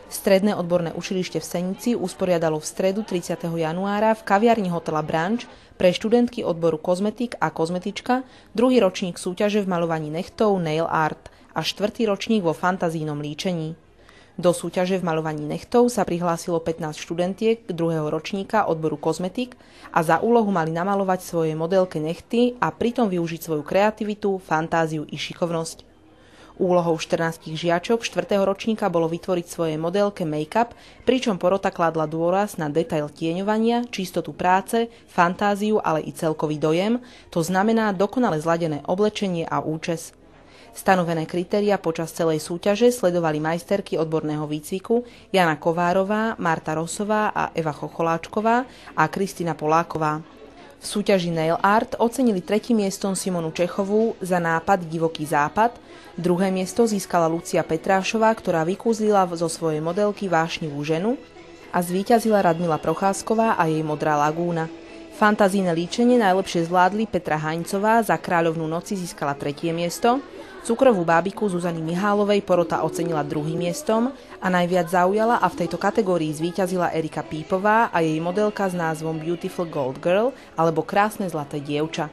Stredné odborné učilište v Senici usporiadalo v stredu 30. januára v kaviarni hotela Branč pre študentky odboru kozmetik a kozmetička druhý ročník súťaže v maľovaní nechtov Nail Art a štvrtý ročník vo fantazijnom líčení. Do súťaže v maľovaní nechtov sa prihlásilo 15 študentiek druhého ročníka odboru kozmetik a za úlohu mali namalovať svoje modelke nechty a pritom využiť svoju kreativitu, fantáziu i šikovnosť. Úlohou 14 žiačok 4. ročníka bolo vytvoriť svoje modelke make-up, pričom porota kládla dôraz na detail tieňovania, čistotu práce, fantáziu, ale i celkový dojem, to znamená dokonale zladené oblečenie a účes. Stanovené kritériá počas celej súťaže sledovali majsterky odborného výcviku Jana Kovárová, Marta Rosová a Eva Chocholáčková a Kristina Poláková. V súťaži Nail Art ocenili 3. miestom Simonu Čechovú za nápad Divoký západ, druhé miesto získala Lucia Petrášová, ktorá vykúzlila zo svojej modelky vášnivú ženu a zvíťazila Radmila Procházková a jej Modrá lagúna. Fantazijné líčenie najlepšie zvládli Petra Haňcová, za Kráľovnú noci získala 3. miesto, Cukrovú bábiku Zuzany Mihálovej porota ocenila 2. miestom a najviac zaujala a v tejto kategórii zvíťazila Erika Pípová a jej modelka s názvom Beautiful Gold Girl alebo Krásne zlaté dievča.